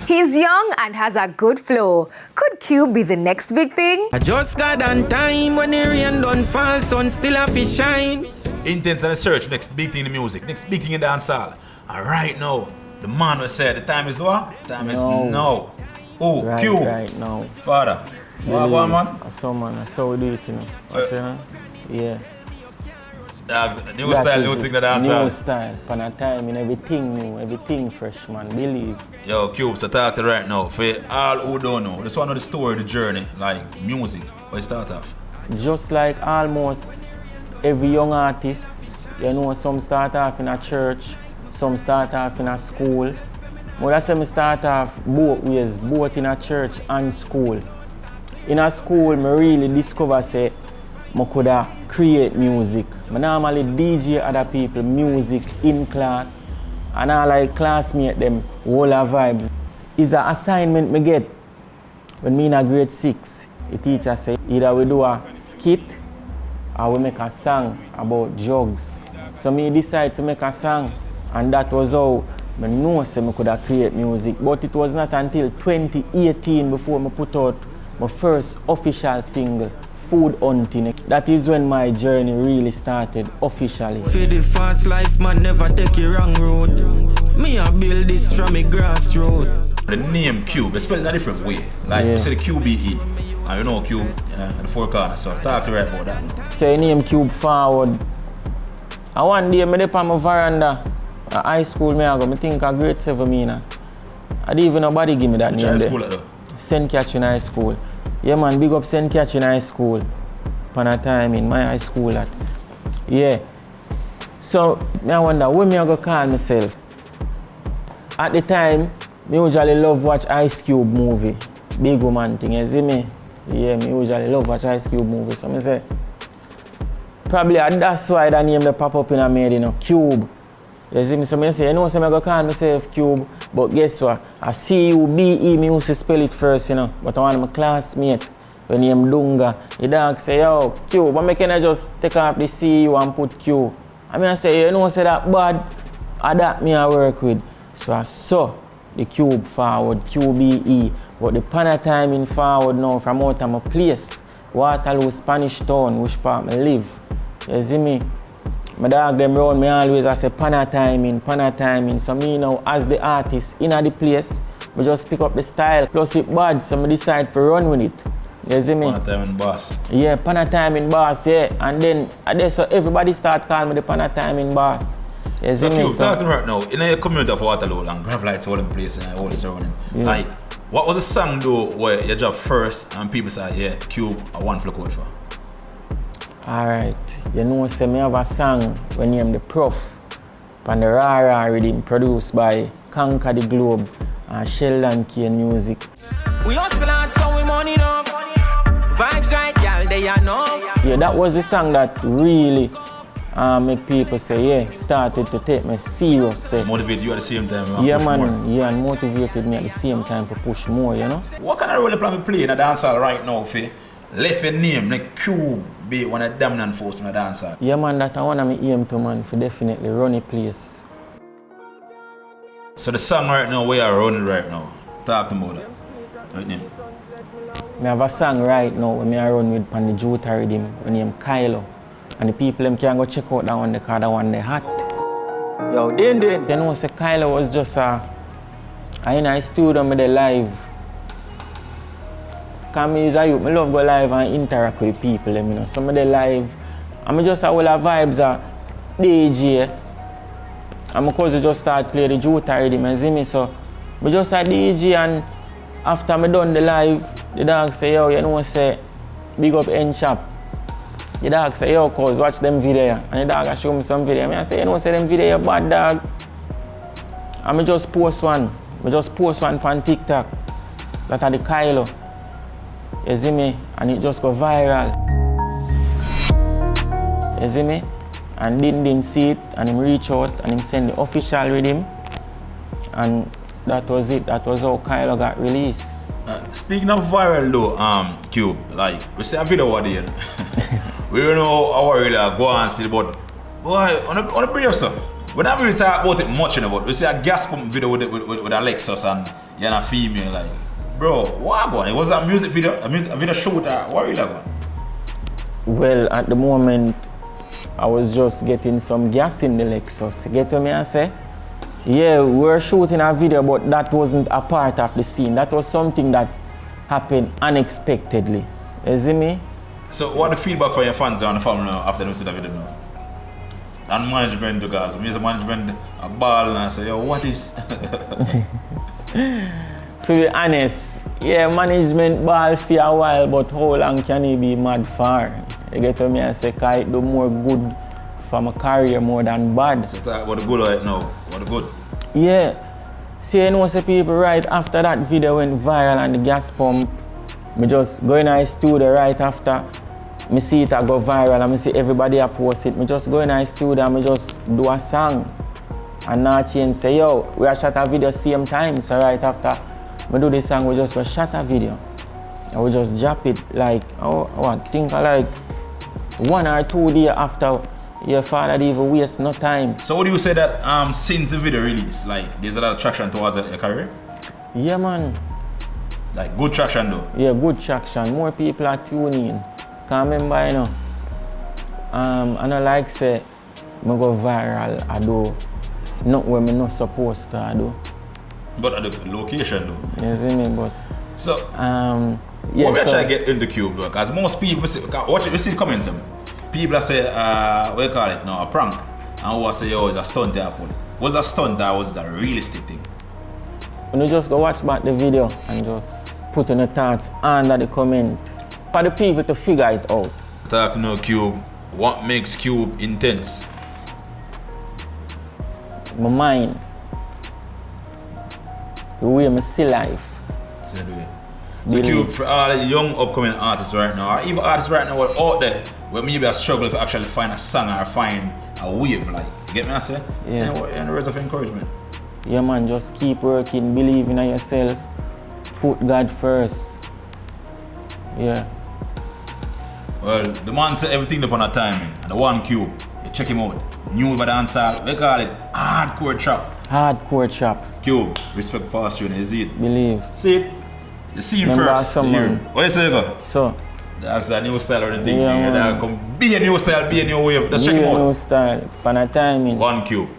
He's young and has a good flow. Could Cube be the next big thing? I just got on time when the rain don't fall, sun still have to shine. Intense on the search, next big thing in the music, next big thing in dancehall. And right now, the man will say the time is what? The time is now. Oh, right, Cube. Right now. Father. What about man? I saw man, I saw we do it, you know. Yeah. New style, new thing in the dancehall. New style, pan a time in everything new, everything fresh, man, believe. Yo, Cube, so talk to right now. For all who don't know, this one of the story, the journey, like music, where it start off. Just like almost every young artist, you know, some start off in a church, some start off in a school. But I say me start off both ways, both in a church and school. In a school, I really discover say I could create music. I normally DJ other people music in class, and I like classmate them whole of vibes. It's an assignment I get when me in a grade 6. The teacher say either we do a skit or we make a song about drugs. So me decide to make a song, and that was how I know I could create music. But it was not until 2018 before I put out my first official single, Food Hunting. That is when my journey really started officially. For the fast life, man, never take a wrong road. Me I build this from a grassroots. The name Cube, they spell it in a different way. Like you say the QBE, and you know Cube, the four corners. So talk to right about that. Say name Cube forward. And one day, I on my veranda at high school, I think I grade 7 I didn't even nobody give me that name. Which high school though? St. Catherine High School. Yeah man, big up St. Catherine High School. Pan a time in my high school at. Yeah. So I wonder when me I go call myself. At the time, me usually love watch Ice Cube movie. Big woman thing, you see me? Yeah, me usually love watch Ice Cube movie. So I say, probably that's why that name that pop up in a made, you know, Cube. You see me? So I say, you know, so I go call myself Cube, but guess what? I QBE, me used to spell it first, you know. But one of my classmates, when he am Dunga, the dog say, yo, Cube, why can I just take off the CU and put Q? I say, you know, say that bad, that me I work with. So I saw the Cube forward, QBE, but the pana time in forward now from out of my place, Waterloo, Spanish Town, which part I live. You see me? My dog them round me always I say pana timing. So me now as the artist in the place, we just pick up the style. Plus it bad, so I decide to run with it. You see me? Pana timing boss. Yeah, pana timing boss, yeah. And then so everybody start calling me the pana timing boss. You see me? So talk to me right now, in your community of Waterloo and Grav Lights all in place and all the surrounding. Yeah. Like, what was the song though where you dropped first and people say, yeah, Cube, I want to code for? Alright, you know, say me have a song when named The Prof. And the Rara rhythm produced by Conquer the Globe and Sheldon Kane Music. We hustle hard so we money enough. Vibes right, y'all, they enough. Yeah, that was the song that really make people say, yeah, started to take me serious. Say. Motivate you at the same time. Yeah, push man, more. yeah, and motivated me at the same time to push more, you know? What kind of role you plan to play in a dancehall right now, Faye? Left your name, like Cube, be one of the dominant force in the dancehall. Yeah, man, that I want to aim to, man, for definitely run a place. So the song right now, where you're running right now, talk about that. Right now. I have a song right now when I run with on the Jota rhythm, when name Kylo. And the people them can go check out that one because that one they hot. Yo, Din. You know, say Kylo was just in a studio with the live. Because me is a youth, I love go live and interact with the people, you know. Some of the live, I'm just all the vibes are DJ. And my cousin just start play the Jota rhythm, you see me? So I just a DJ, and after I done the live, the dog say, yo, you know, say, big up N Shop. The dog say, yo, cuz, watch them video. And the dog show me some video. I say, you know, say them video bad, dog. And I just post one. I just post one on TikTok. That are the Kylo. You see me? And it just go viral. You see me? And Din see it, and him reach out, and him send the official rhythm. And that was it. That was how Kylo got released. Speaking of viral though, Cube, like, we see a video over there. We don't know how really go on still, but boy, on a brave sir. We don't really talk about it much, you know, but we see a gas pump video with Alexis and you're a female, like, bro, what going? It was a music video, a video shoot, what really going? Well, at the moment, I was just getting some gas in the Lexus. You get what me I say? Yeah, we were shooting a video, but that wasn't a part of the scene. That was something that happened unexpectedly. You see me? So what the feedback from your fans on the family now after they see the video now? And management, because when the management a ball and I say, yo, what is? To be honest, yeah, management ball for a while, but how long can he be mad for? You get what me I say, cause it do more good for my career more than bad. So talk about the good right now, what the good? Yeah. See, you know, say people right after that video went viral and the gas pump, me just go in the studio right after, me see it go viral and me see everybody post it. Me just go in the studio and me just do a song. And now change say, yo, we are shot a video same time. So right after me do this song, we just go shot a video. And we just drop it like, I think like 1 or 2 days after your father didn't even waste no time. So what do you say that since the video release, like there's a lot of traction towards your career? Yeah, man. Like good traction though? Yeah, good traction. More people are tuning in. Cause remember, you know, I don't like say, I go viral, I do not where I'm not supposed to do. But at the location though? You see me, but... So, yeah, what we so, try to get in the cube though? Because most people, watch it, we see comments. People say, what do you call it now, a prank. And who say, yo, it's a stunt there. Was a stunt that was the realistic thing? When you just go watch back the video and just put in the thoughts under the comment for the people to figure it out. Talk to no Cube. What makes Cube intense? My mind. The way I see life. So Cube, for all the young upcoming artists right now, or even artists right now who are out there, where maybe a struggle to actually find a song or find a wave, like, you get me I say? Yeah. Any words of encouragement? Yeah, man, just keep working, believe in yourself, put God first. Yeah. Well, the man said everything upon a timing, and the one Cube, you check him out. New over dancehall, we call it hardcore trap. Hardcore trap. Cube, respect for us, you see it? Believe. See it? You see him Remember first. someone. What you say, go? So. That's a new style or anything. Yeah, That come be a new style, be a new wave. Just check be him a out. new style, pan a timing. One Cube.